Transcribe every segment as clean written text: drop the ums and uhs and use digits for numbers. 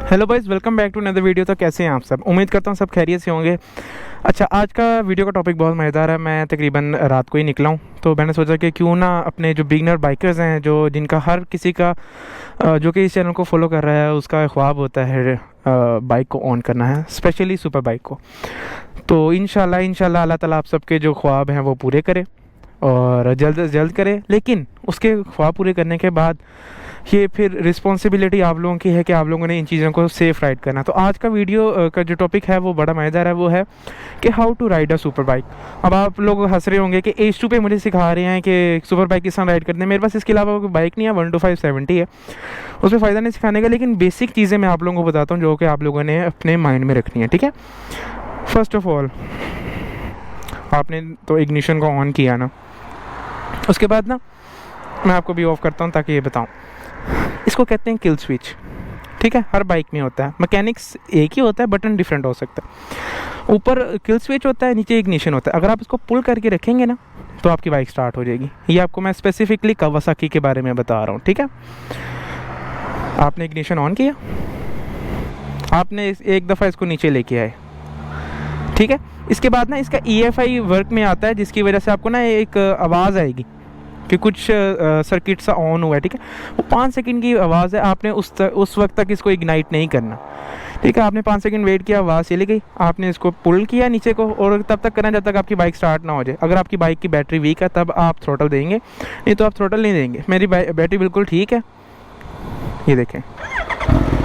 Hello boys, welcome back to another video. तो कैसे हैं आप सब? उम्मीद करता हूँ सब खैरियत से होंगे। अच्छा, आज का वीडियो का टॉपिक बहुत मज़ेदार है। मैं तकरीबन रात को ही निकला हूँ, तो मैंने सोचा कि क्यों ना अपने जो बिगनर बाइकर्स हैं, जो जिनका हर किसी का जो कि इस चैनल को फॉलो कर रहा है, उसका ख्वाब होता है बाइक को ऑन करना है, स्पेशली सुपर बाइक को। तो इंशाल्लाह अल्लाह ताला आप सबके जो ख्वाब हैं वो पूरे करे और जल्द से जल्द करे। लेकिन उसके ख्वाब पूरे करने के बाद ये फिर रिस्पॉन्सिबिलिटी आप लोगों की है कि आप लोगों ने इन चीज़ों को सेफ़ राइड करना। तो आज का वीडियो का जो टॉपिक है वो बड़ा मज़ेदार है, वो है कि how to ride a super bike. अब आप लोग हंस रहे होंगे कि H2 पे मुझे सिखा रहे हैं कि सुपर बाइक किस तरह राइड करते हैं। मेरे पास इसके अलावा कोई बाइक नहीं है, 125/70 है, उसमें फ़ायदा नहीं सिखाने का। लेकिन बेसिक चीज़ें मैं आप लोगों को बताता हूँ जो कि आप लोगों ने अपने माइंड में रखनी है, ठीक है। फर्स्ट ऑफ ऑल, आपने तो इग्निशन को ऑन किया ना, उसके बाद ना मैं आपको भी ऑफ करता हूँ ताकि ये बताऊँ। इसको कहते हैं किल स्विच, ठीक है। हर बाइक में होता है, मैकेनिक्स एक ही होता है, बटन डिफरेंट हो सकता है। ऊपर किल स्विच होता है, नीचे इग्निशन होता है। अगर आप इसको पुल करके रखेंगे ना तो आपकी बाइक स्टार्ट हो जाएगी। ये आपको मैं स्पेसिफिकली कावासाकी के बारे में बता रहा हूँ, ठीक है। आपने इग्निशन ऑन किया, आपने एक दफ़ा इसको नीचे लेके आए, ठीक है। इसके बाद ना इसका EFI वर्क में आता है, जिसकी वजह से आपको ना एक आवाज़ आएगी कि कुछ सर्किट सा ऑन हुआ है, ठीक है। वो 5 सेकंड की आवाज़ है। आपने उस वक्त तक इसको इग्नाइट नहीं करना, ठीक है। आपने 5 सेकंड वेट किया, आवाज़ चली गई, आपने इसको पुल किया नीचे को, और तब तक करना जब तक आपकी बाइक स्टार्ट ना हो जाए। अगर आपकी बाइक की बैटरी वीक है तब आप थ्रोटल देंगे, नहीं तो आप थ्रोटल नहीं देंगे। मेरी बैटरी बिल्कुल ठीक है, ये देखें,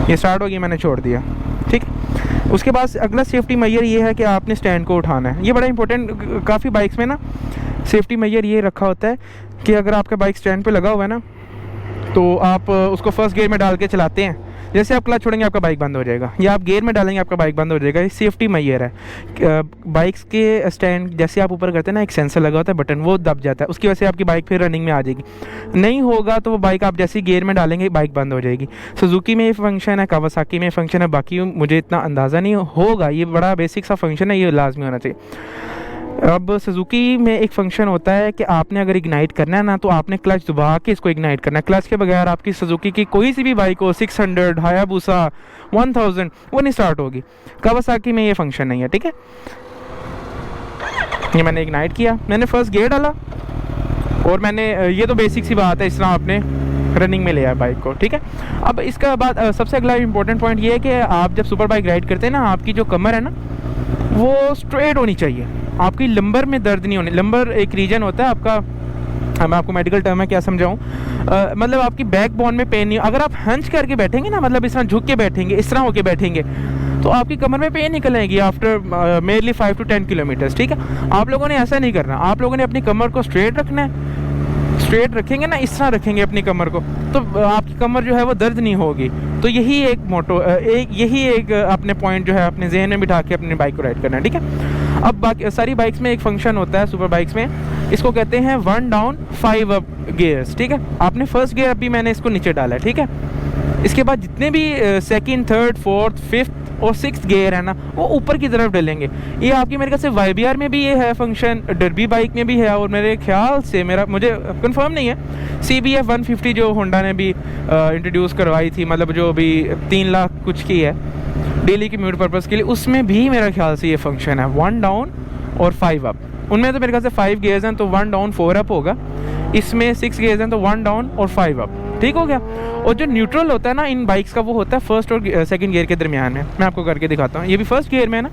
ये स्टार्ट हो गई, मैंने छोड़ दिया, ठीक है। उसके बाद अगला सेफ्टी मेजर ये है कि आपने स्टैंड को उठाना है। ये बड़ा इंपॉर्टेंट, काफ़ी बाइक्स में ना सेफ्टी मेजर ये रखा होता है कि अगर आपका बाइक स्टैंड पे लगा हुआ है ना, तो आप उसको फर्स्ट गियर में डाल के चलाते हैं। जैसे आप क्लच छोड़ेंगे आपका बाइक बंद हो जाएगा, या आप गियर में डालेंगे आपका बाइक बंद हो जाएगा। ये सेफ्टी मेजर है। बाइक्स के स्टैंड जैसे आप ऊपर करते हैं ना, एक सेंसर लगा होता है, बटन, वो दब जाता है, उसकी वजह से आपकी बाइक फिर रनिंग में आ जाएगी। नहीं होगा तो वो बाइक आप जैसे ही गियर में डालेंगे बाइक बंद हो जाएगी। सुजुकी में ये फंक्शन है, कावासाकी में फंक्शन है, बाकी मुझे इतना अंदाज़ा नहीं होगा। ये बड़ा बेसिक सा फंक्शन है, ये लाजमी होना चाहिए। अब सुजुकी में एक फंक्शन होता है कि आपने अगर इग्नाइट करना है ना, तो आपने क्लच दबा के इसको इग्नाइट करना है। क्लच के बगैर आपकी सुजुकी की कोई सी भी बाइक हो, 600, हायाबुसा, 1000, वो नहीं स्टार्ट होगी। कावासाकी में ये फंक्शन नहीं है, ठीक है। ये मैंने इग्नाइट किया, मैंने फर्स्ट गियर डाला, और मैंने ये तो बेसिक सी बात है, इस तरह आपने रनिंग में लिया बाइक को, ठीक है। अब इसका बाद सबसे अगला इंपॉर्टेंट पॉइंट ये है कि आप जब सुपर बाइक राइड करते हैं ना, आपकी जो कमर है ना वो स्ट्रेट होनी चाहिए। आपकी लंबर में दर्द नहीं होनी। लंबर एक रीजन होता है आपका, मैं आपको मेडिकल टर्म में क्या समझाऊं, मतलब आपकी बैक बोन में पेन नहीं। अगर आप हंच करके बैठेंगे ना, मतलब इस तरह झुक के बैठेंगे, इस तरह होके बैठेंगे, तो आपकी कमर में पेन निकल आएगी आफ्टर मेरली 5 to 10 किलोमीटर्स, ठीक है। आप लोगों ने ऐसा नहीं करना, आप लोगों ने अपनी कमर को स्ट्रेट रखना है। स्ट्रेट रखेंगे ना, इस तरह रखेंगे अपनी कमर को, तो आपकी कमर जो है वो दर्द नहीं होगी। तो यही एक मोटो, यही एक अपने पॉइंट जो है अपने जहन में बिठा के अपनी बाइक को राइड करना है, ठीक है। अब बाकी सारी बाइक्स में एक फंक्शन होता है सुपर बाइक्स में, इसको कहते हैं 1 डाउन 5 अप गियर्स, ठीक है। आपने फर्स्ट गियर, अभी मैंने इसको नीचे डाला है, ठीक है। इसके बाद जितने भी सेकंड, थर्ड, फोर्थ, फिफ्थ और 6th गियर है ना, वो ऊपर की तरफ डलेंगे। ये आपकी मेरे ख्याल से YBR में भी ये है फंक्शन, डर्बी बाइक में भी है, और मेरे ख्याल से मुझे कंफर्म नहीं है, CBF 150 जो होंडा ने भी इंट्रोड्यूस करवाई थी, मतलब जो अभी 3 लाख कुछ की है डेली कम्यूट पर्पज़ के लिए, उसमें भी मेरा ख्याल से ये फंक्शन है 1 डाउन और 5 अप। उनमें तो मेरे ख्याल से 5 गियर्स हैं, तो 1 डाउन 4 अप होगा। इसमें 6 गियर्स हैं, तो 1 डाउन और 5 अप, ठीक हो गया। और जो न्यूट्रल होता है ना इन बाइक्स का, वो होता है फर्स्ट और सेकंड गियर के दरमियान में। मैं आपको करके दिखाता हूँ। ये भी फर्स्ट गियर में है ना,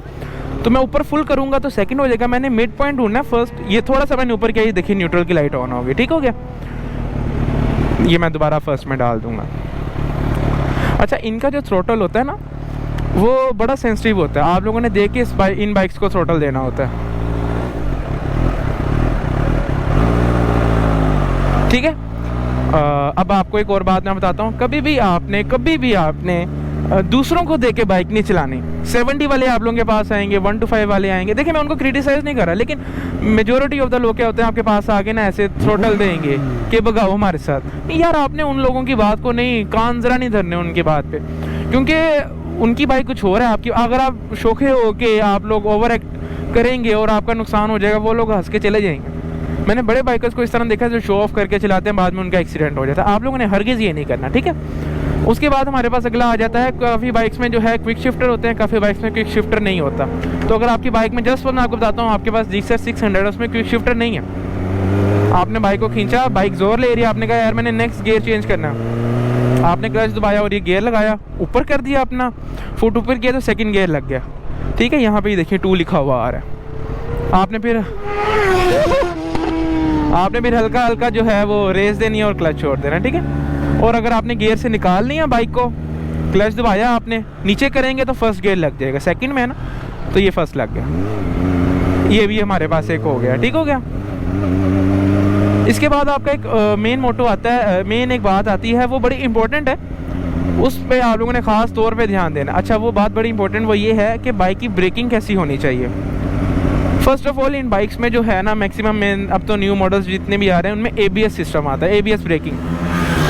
तो मैं ऊपर फुल करूँगा तो सेकंड हो जाएगा। मैंने मिड पॉइंट ढूंढना है फर्स्ट, ये थोड़ा सा मैंने ऊपर किया, ये देखिए न्यूट्रल की लाइट ऑन होगी, ठीक हो गया। ये मैं दोबारा फर्स्ट में डाल दूँगा। अच्छा, इनका जो थ्रोटल होता है ना, वो बड़ा सेंसिटिव होता है। आप लोगों ने देख के इन बाइक्स को थ्रोटल देना होता है, ठीक है। अब आपको एक और बात मैं बताता हूँ, कभी भी आपने दूसरों को देके बाइक नहीं चलानी। 70 वाले आप लोगों के पास आएंगे, 1 to 5 वाले आएंगे। देखिए, मैं उनको क्रिटिसाइज नहीं कर रहा, लेकिन मेजोरिटी ऑफ द लोग क्या होते हैं, आपके पास आके ना ऐसे थ्रोटल देंगे कि भगाओ हमारे साथ। यार, आपने उन लोगों की बात को नहीं, कान जरा नहीं धरने उनकी बात पे, क्योंकि उनकी बाइक कुछ हो रहा है। आपकी अगर आप शोखे हो के आप लोग ओवर एक्ट करेंगे और आपका नुकसान हो जाएगा, वो लोग हंस के चले जाएंगे। मैंने बड़े बाइकर्स को इस तरह देखा जो शो ऑफ करके चलाते हैं, बाद में उनका एक्सीडेंट हो जाता है। आप लोगों ने हरगिज़ ये नहीं करना, ठीक है। उसके बाद हमारे पास अगला आ जाता है, काफ़ी बाइक्स में जो है क्विक शिफ्टर होते हैं, काफ़ी बाइक्स में क्विक शिफ्टर नहीं होता। तो अगर आपकी बाइक में जस्ट मैं आपको बताता हूँ, आपके पास GXR 600 है, उसमें क्विक शिफ्टर नहीं है। आपने बाइक को खींचा, बाइक जोर ले रही है, आपने कहा यार मैंने नेक्स्ट गियर चेंज करना है, आपने क्लच दबाया और ये गियर लगाया, ऊपर कर दिया अपना, फुट ऊपर किया तो सेकंड गियर लग गया। ठीक है, यहाँ पे देखिए 2 लिखा हुआ आ रहा है। आपने फिर हल्का हल्का जो है वो रेस देनी है और क्लच छोड़ देना। ठीक है, और अगर आपने गियर से निकालनी है बाइक को, क्लच दबाया आपने, नीचे करेंगे तो फर्स्ट गियर लग जाएगा, सेकंड में है ना तो ये फर्स्ट लग गया। ये भी हमारे पास एक हो गया। ठीक हो गया। इसके बाद आपका एक मेन मोटो आता है, मेन एक बात आती है, वो बड़ी इंपॉर्टेंट है, उस पे आप लोगों ने ख़ास तौर पे ध्यान देना। अच्छा, वो बात बड़ी इंपॉर्टेंट वो ये है कि बाइक की ब्रेकिंग कैसी होनी चाहिए। First of all in bikes में जो है ना मैक्सिमम में अब तो न्यू मॉडल्स जितने भी आ रहे हैं उनमें ABS सिस्टम आता है, ABS ब्रेकिंग।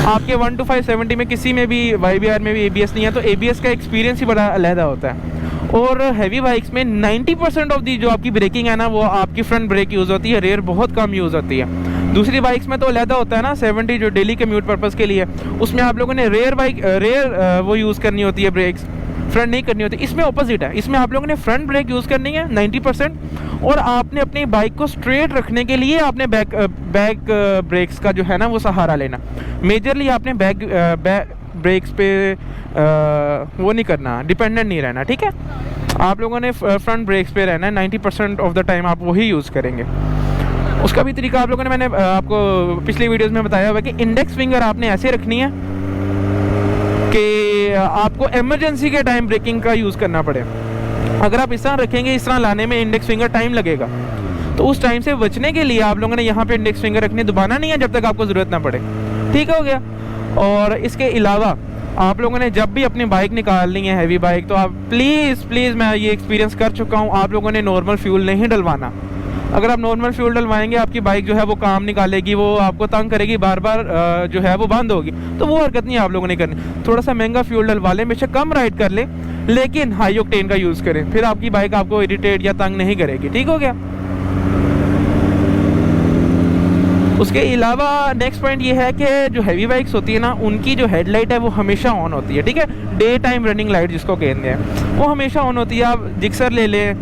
आपके 1 to 570 में किसी में भी YBR में भी ABS नहीं है, तो ABS का एक्सपीरियंस ही बड़ा अलहदा होता है। और हैवी बाइक्स में 90% ऑफ दी जो आपकी ब्रेकिंग है ना वो आपकी फ्रंट ब्रेक यूज़ होती है, रेयर बहुत कम यूज़ होती है। दूसरी बाइक्स में तो अलहदा होता है ना 70 जो डेली कम्यूट पर्पज़ के लिए, उसमें आप लोगों ने रेयर वो यूज़ करनी होती है ब्रेक्स, फ्रंट नहीं करनी होती। इसमें ऑपोजिट है, इसमें आप लोगों ने फ्रंट ब्रेक यूज़ करनी है 90%, और आपने अपनी बाइक को स्ट्रेट रखने के लिए आपने बैक ब्रेक्स का जो है ना वो सहारा लेना। मेजरली आपने बैक ब्रेक्स पे वो नहीं करना, डिपेंडेंट नहीं रहना। ठीक है, आप लोगों ने फ्रंट ब्रेक्स पे रहना है, 90% ऑफ द टाइम आप वही यूज़ करेंगे। उसका भी तरीका आप लोगों ने, मैंने आपको पिछली वीडियोज़ में बताया हुआ कि इंडेक्स फिंगर आपने ऐसे रखनी है कि आपको इमरजेंसी के टाइम ब्रेकिंग का यूज़ करना पड़े। अगर आप इस तरह रखेंगे, इस तरह लाने में इंडेक्स फिंगर टाइम लगेगा, तो उस टाइम से बचने के लिए आप लोगों ने यहाँ पे इंडेक्स फिंगर रखने, दबाना नहीं है जब तक आपको ज़रूरत ना पड़े। ठीक हो गया। और इसके अलावा आप लोगों ने जब भी अपनी बाइक निकालनी है हैवी बाइक, तो आप प्लीज़ मैं ये एक्सपीरियंस कर चुका हूँ, आप लोगों ने नॉर्मल फ्यूल नहीं डलवाना। अगर आप नॉर्मल फ्यूल डलवाएंगे आपकी बाइक जो है वो काम निकालेगी, वो आपको तंग करेगी, बार बार जो है वो बंद होगी, तो वो हरकत नहीं आप लोगों ने करनी। थोड़ा सा महंगा फ्यूल डलवा लें, बेशक कम राइड कर लें, लेकिन हाई ऑक्टेन का यूज़ करें, फिर आपकी बाइक आपको इरिटेट या तंग नहीं करेगी। ठीक हो गया। उसके अलावा नेक्स्ट पॉइंट ये है कि जो हैवी बाइक्स होती है ना उनकी जो हेडलाइट है वो हमेशा ऑन होती है। ठीक है, डे टाइम रनिंग लाइट जिसको कहते हैं वो हमेशा ऑन होती है। आप जिक्सर ले लें,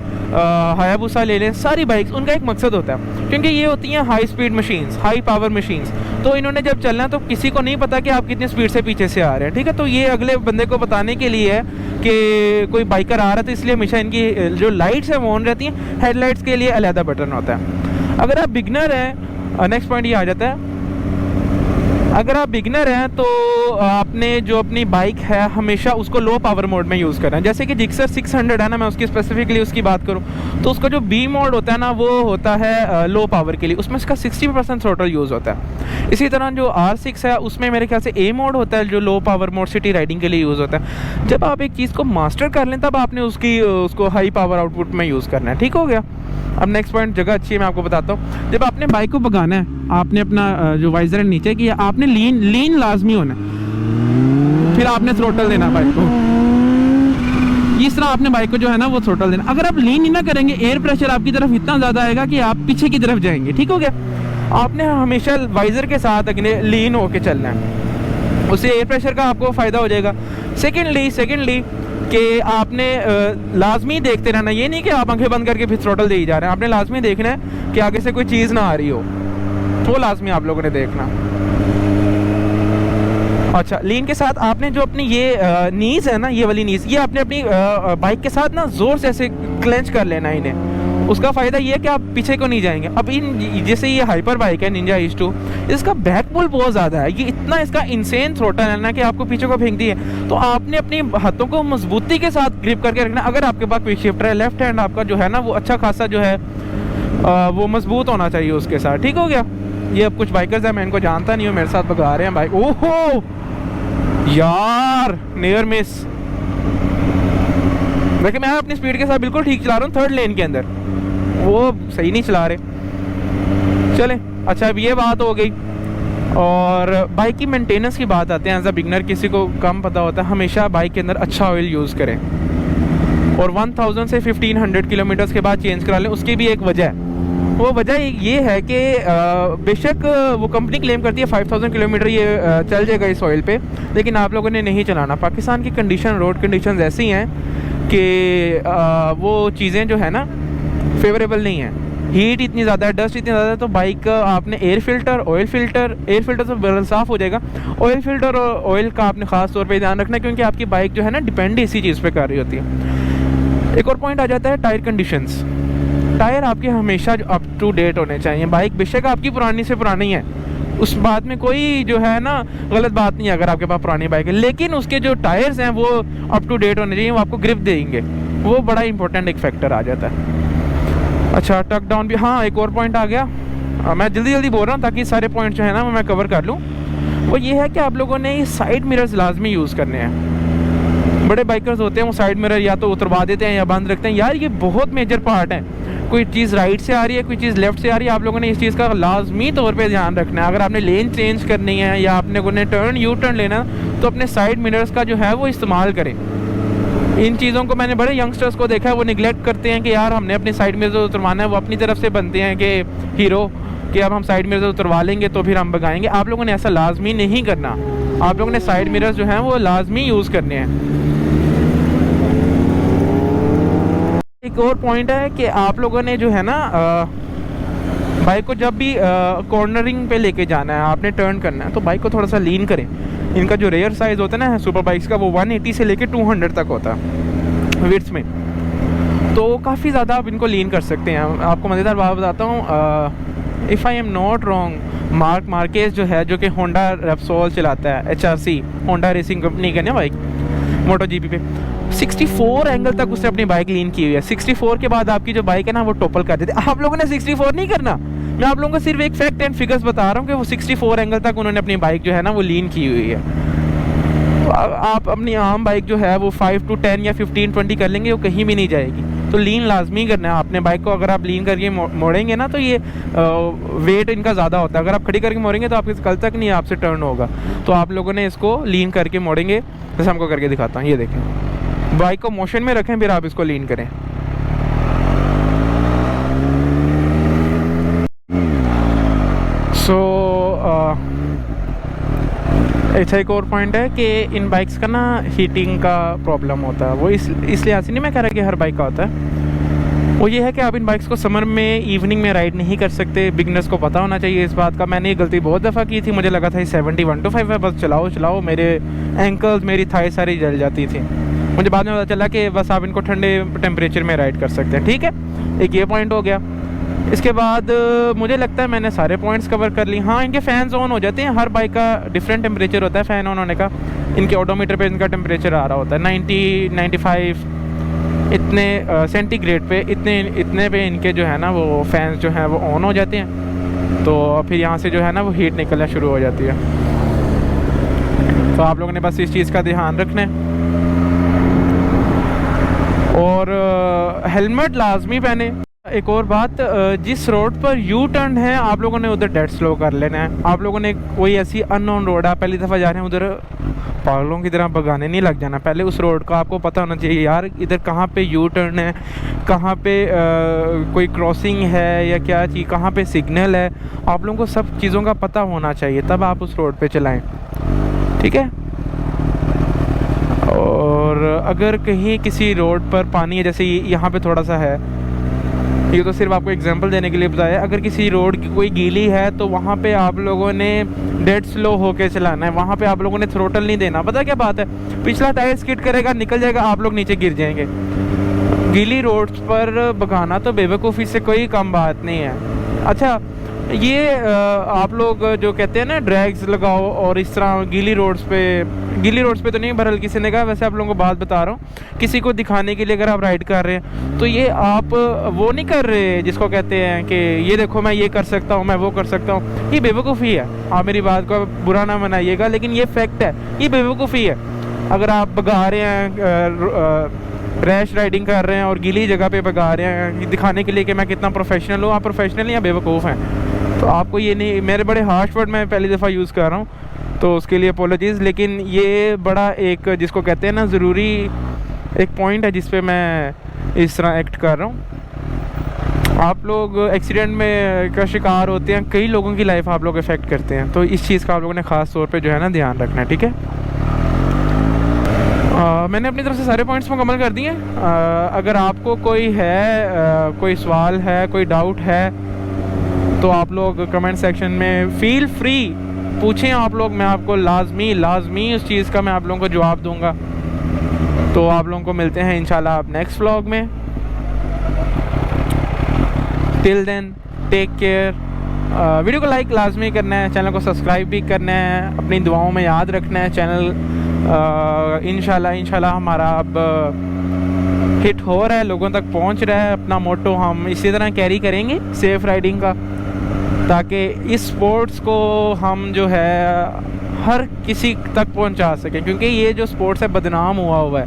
हायाबुसा ले लें, सारी बाइक्स उनका एक मकसद होता है, क्योंकि ये होती हैं high speed machines, high power machines. तो इन्होंने जब चलना है तो किसी को नहीं पता कि आप कितनी स्पीड से पीछे से आ रहे हैं। ठीक है, तो ये अगले बंदे को बताने के लिए है कि कोई बाइकर आ रहा था, इसलिए हमेशा इनकी जो लाइट्स हैं वो ऑन रहती हैं। हेडलाइट्स के लिए अलहदा बटन होता है। अगर आप बिगनर हैं, नेक्स्ट पॉइंट ये आ जाता है, अगर आप बिगनर हैं तो आपने जो अपनी बाइक है हमेशा उसको लो पावर मोड में यूज़ करना है। जैसे कि जिक्सर 600 है ना, मैं उसकी स्पेसिफिकली उसकी बात करूं तो उसका जो बी मोड होता है ना वो होता है लो पावर के लिए, उसमें इसका 60% थ्रोटल यूज़ होता है। इसी तरह जो R6 है उसमें मेरे ख्याल से ए मोड होता है जो low power mode city riding के लिए यूज़ होता है। जब आप एक चीज़ को मास्टर कर लें तब आपने उसको हाई पावर आउटपुट में यूज़ करना है। ठीक हो गया। अब नेक्स्ट पॉइंट जगह अच्छी है, मैं आपको बताता हूँ। जब आपने बाइक को भगाना है, आपने अपना जो वाइजर है नीचे किया, आपने लीन लाजमी होना है, फिर आपने थ्रोटल देना बाइक को। इस तरह आपने बाइक को जो है ना वो थ्रोटल देना। अगर आप लीन ही ना करेंगे, एयर प्रेशर आपकी तरफ इतना ज़्यादा आएगा कि आप पीछे की तरफ जाएंगे। ठीक हो गया। आपने हमेशा वाइजर के साथ अगले लीन होके चलना है, उससे एयर प्रेशर का आपको फ़ायदा हो जाएगा। सेकेंडली कि आपने लाजमी देखते रहना, ये नहीं कि आप आंखें बंद करके फिर थ्रोटल दे ही जा रहे हैं। आपने लाजमी देखना है कि आगे से कोई चीज़ ना आ रही हो, वो लाजमी आप लोगों ने देखना। अच्छा, लीन के साथ आपने जो अपनी ये नीज़ है ना, ये वाली नीज़, ये आपने अपनी बाइक के साथ ना ज़ोर से ऐसे क्लेंच कर लेना इन्हें। उसका फ़ायदा ये है कि आप पीछे को नहीं जाएंगे। अब जैसे ये हाइपर बाइक है निंजा H2, इसका बैक पुल बहुत ज़्यादा है, ये इतना इसका इंसेन थ्रोटल है ना कि आपको पीछे को फेंक दी है। तो आपने अपने हाथों को मजबूती के साथ ग्रिप करके रखना। अगर आपके पास क्विक शिफ्टर है, लेफ्ट हैंड आपका जो है ना वो अच्छा खासा जो है वो मजबूत होना चाहिए उसके साथ। ठीक हो गया। ये अब कुछ बाइकर्स हैं, मैं इनको जानता नहीं हूँ, मेरे साथ भगा रहे हैं बाइक। ओहो यार, नियर मिस। देखिए मैं अपनी स्पीड के साथ बिल्कुल ठीक चला रहा हूँ, थर्ड लेन के अंदर, वो सही नहीं चला रहे। चले, अच्छा अब ये बात हो गई। और बाइक की मेंटेनेंस की बात आते हैं। एज अ बिगनर किसी को कम पता होता है, हमेशा बाइक के अंदर अच्छा ऑयल यूज़ करें और 1000 से 1500 किलोमीटर्स के बाद चेंज करा लें। उसकी भी एक वजह है, वो वजह ये है कि बेशक वो कंपनी क्लेम करती है 5000 किलोमीटर ये चल जाएगा इस ऑयल पे, लेकिन आप लोगों ने नहीं चलाना। पाकिस्तान की कंडीशन, रोड कंडीशंस ऐसी हैं कि वो चीज़ें जो है ना फेवरेबल नहीं है। हीट इतनी ज़्यादा है, डस्ट इतनी ज़्यादा है, तो बाइक का आपने एयर फ़िल्टर तो बिल्कुल साफ़ हो जाएगा। ऑयल फ़िल्टर और ऑयल का आपने ख़ास तौर पे ध्यान रखना है, क्योंकि आपकी बाइक जो है ना डिपेंड इसी चीज़ पे कर रही होती है। एक और पॉइंट आ जाता है टायर कंडीशंस। टायर आपके हमेशा अप टू डेट होने चाहिए। बाइक बेशक आपकी पुरानी से पुरानी है, उस बात में कोई जो है ना गलत बात नहीं है अगर आपके पास पुरानी बाइक है, लेकिन उसके जो टायर्स हैं वो अप टू डेट होने चाहिए, वो आपको ग्रिप देंगे। वो बड़ा इंपॉर्टेंट एक फैक्टर आ जाता है। अच्छा, टक डाउन भी, हाँ एक और पॉइंट आ गया। मैं जल्दी बोल रहा हूँ ताकि सारे पॉइंट जो है ना मैं कवर कर लूँ। वो ये है कि आप लोगों ने साइड मिरर्स लाजमी यूज़ करने हैं। बड़े बाइकर्स होते हैं वो साइड मिरर या तो उतरवा देते हैं या बंद रखते हैं। यार ये बहुत मेजर पार्ट है। कोई चीज़ राइट से आ रही है, कोई चीज़ लेफ़्ट से आ रही है, आप लोगों ने इस चीज़ का लाजमी तौर पे ध्यान रखना है। अगर आपने लेन चेंज करनी है या आपने को यू टर्न लेना, तो अपने साइड मिरर्स का जो है वो इस्तेमाल करें। इन चीज़ों को मैंने बड़े यंगस्टर्स को देखा है, वो निगलेक्ट करते हैं कि यार हमने अपनी साइड मिरर्स उतरवाना है। वो अपनी तरफ से बनते हैं कि हीरो कि अब हम साइड मिरर्स उतरवा लेंगे तो फिर हम भगाएंगे। आप लोगों ने ऐसा लाजमी नहीं करना। आप लोगों ने साइड मिरर्स जो हैं वो लाजमी यूज़ करने हैं। एक और पॉइंट है कि आप लोगों ने जो है ना बाइक को जब भी कॉर्नरिंग पे लेके जाना है, आपने टर्न करना है, तो बाइक को थोड़ा सा लीन करें। इनका जो रेयर साइज़ होता है ना सुपर बाइक्स का, वो 180 से लेके 200 तक होता है विड्थ में, तो काफ़ी ज़्यादा आप इनको लीन कर सकते हैं। आपको मज़ेदार बात बताता हूँ, if I am not wrong, mark Marquez जो है, जो कि होंडा रेप्सोल चलाता है, HRC होंडा रेसिंग कंपनी का ना बाइक, मोटो GP पे 64 एंगल तक उसने अपनी बाइक लीन की हुई है। 64 के बाद आपकी जो बाइक है ना वो टोपल कर देती है। आप लोगों ने 64 नहीं करना। मैं आप लोगों को सिर्फ एक फैक्ट एंड फिगर्स बता रहा हूँ कि वो 64 एंगल तक उन्होंने अपनी बाइक जो है ना वो लीन की हुई है। तो आप अपनी आम बाइक जो है वो 5 to 10 या 15-20 कर लेंगे, वो कहीं भी नहीं जाएगी। तो लीन लाजमी करना है आपने बाइक को। अगर आप लीन करके मोड़ेंगे ना तो ये वेट इनका ज़्यादा होता है। अगर आप खड़ी करके मोड़ेंगे तो आपके कल तक नहीं आपसे टर्न होगा। तो आप लोगों ने इसको लीन करके मोड़ेंगे। जैसे हमको करके दिखाता हूँ, ये देखें, बाइक को मोशन में रखें, फिर आप इसको लीन करें। सो अच्छा, एक और पॉइंट है कि इन बाइक्स का ना हीटिंग का प्रॉब्लम होता है। वो इसलिए ऐसे नहीं मैं कह रहा कि हर बाइक का होता है। वो ये है कि आप इन बाइक्स को समर में इवनिंग में राइड नहीं कर सकते। बिगनर्स को पता होना चाहिए इस बात का। मैंने ये गलती बहुत दफ़ा की थी। मुझे लगा था 71-5 है, बस चलाओ, मेरे एंकल्स, मेरी थाई सारी जल जाती थी। मुझे बाद में पता चला कि बस आप इनको ठंडे टेम्परेचर में राइड कर सकते हैं। ठीक है, एक ये पॉइंट हो गया। इसके बाद मुझे लगता है मैंने सारे पॉइंट्स कवर कर ली। हाँ, इनके फ़ैन्स ऑन हो जाते हैं। हर बाइक का डिफरेंट टेम्परेचर होता है फ़ैन ऑन होने का। इनके ऑडोमीटर पे इनका टेम्परेचर आ रहा होता है 90-95 इतने सेंटीग्रेड पे, इतने पे इनके जो है ना वो फैंस जो हैं वो ऑन हो जाते हैं। तो फिर यहाँ से जो है ना वो हीट निकलना शुरू हो जाती है। तो आप लोगों ने बस इस चीज़ का ध्यान रखना है। और हेलमेट लाजमी पहने। एक और बात, जिस रोड पर यू टर्न है आप लोगों ने उधर डेड स्लो कर लेना है। आप लोगों ने कोई ऐसी अननोन रोड है, पहली दफ़ा जा रहे हैं, उधर पागलों की तरह भगाने नहीं लग जाना। पहले उस रोड का आपको पता होना चाहिए, यार इधर कहाँ पे यू टर्न है, कहाँ पे कोई क्रॉसिंग है या क्या चीज़, कहाँ पे सिग्नल है। आप लोगों को सब चीज़ों का पता होना चाहिए, तब आप उस रोड पे चलाएं। ठीक है। और अगर कहीं किसी रोड पर पानी है, जैसे यहाँ पे थोड़ा सा है, ये तो सिर्फ आपको एग्जांपल देने के लिए बताया। अगर किसी रोड की कोई गीली है तो वहाँ पे आप लोगों ने डेड स्लो होके चलाना है। वहाँ पे आप लोगों ने थ्रोटल नहीं देना। पता क्या बात है, पिछला टायर स्किड करेगा, निकल जाएगा, आप लोग नीचे गिर जाएंगे। गीली रोड्स पर भगाना तो बेवकूफ़ी से कोई कम बात नहीं है। अच्छा, ये आप लोग जो कहते हैं ना ड्रैग्स लगाओ और इस तरह गीली रोड्स पे तो नहीं, बहरहाल किसी ने कहा, वैसे आप लोगों को बात बता रहा हूँ, किसी को दिखाने के लिए अगर आप राइड कर रहे हैं तो ये आप वो नहीं कर रहे जिसको कहते हैं कि ये देखो मैं ये कर सकता हूँ, मैं वो कर सकता हूँ। ये बेवकूफ़ी है। आप मेरी बात को बुरा ना मनाइएगा, लेकिन ये फैक्ट है, ये बेवकूफ़ी है। अगर आप भगा रहे हैं, रैश राइडिंग कर रहे हैं और गीली जगह पे भगा रहे हैं दिखाने के लिए कि मैं कितना प्रोफेशनल हूँ, आप प्रोफेशनल या बेवकूफ़ हैं। तो आपको ये नहीं, मेरे बड़े हार्श वर्ड मैं पहली दफ़ा यूज़ कर रहा हूँ तो उसके लिए अपोलॉजीज़। लेकिन ये बड़ा एक जिसको कहते हैं ना ज़रूरी एक पॉइंट है जिस पे मैं इस तरह एक्ट कर रहा हूँ। आप लोग एक्सीडेंट में का शिकार होते हैं, कई लोगों की लाइफ आप लोग इफ़ेक्ट करते हैं, तो इस चीज़ का आप लोगों ने ख़ास तौर पे जो है ना ध्यान रखना है, ठीक है। मैंने अपनी तरफ से सारे पॉइंट्स मुकम्मल कर दिए। अगर आपको कोई है कोई सवाल है, कोई डाउट है, तो आप लोग कमेंट सेक्शन में फ़ील फ्री पूछें आप लोग, मैं आपको लाजमी उस चीज़ का मैं आप लोगों को जवाब दूंगा। तो आप लोगों को मिलते हैं इंशाल्लाह आप नेक्स्ट व्लॉग में। Till then take care. Video को लाइक लाजमी करना है, चैनल को सब्सक्राइब भी करना है, अपनी दुआओं में याद रखना है। चैनल इंशाल्लाह हमारा अब हिट हो रहा है, लोगों तक पहुंच रहा है। अपना मोटो हम इसी तरह कैरी करेंगे, सेफ़ राइडिंग का, ताकि इस स्पोर्ट्स को हम जो है हर किसी तक पहुंचा सकें, क्योंकि ये जो स्पोर्ट्स है बदनाम हुआ है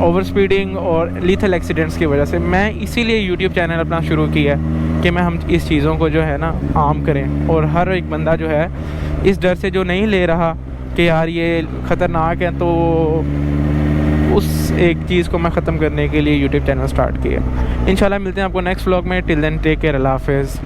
ओवर स्पीडिंग और लीथल एक्सीडेंट्स की वजह से। मैं इसीलिए यूट्यूब चैनल अपना शुरू किया है कि मैं हम इस चीज़ों को जो है ना आम करें, और हर एक बंदा जो है इस डर से जो नहीं ले रहा कि यार ये ख़तरनाक है, तो उस एक चीज़ को मैं ख़त्म करने के लिए यूट्यूब चैनल स्टार्ट किया। इंशाल्लाह मिलते हैं आपको नेक्स्ट व्लॉग में। टिल देन टेक केयर, अल्लाह हाफ़िज़।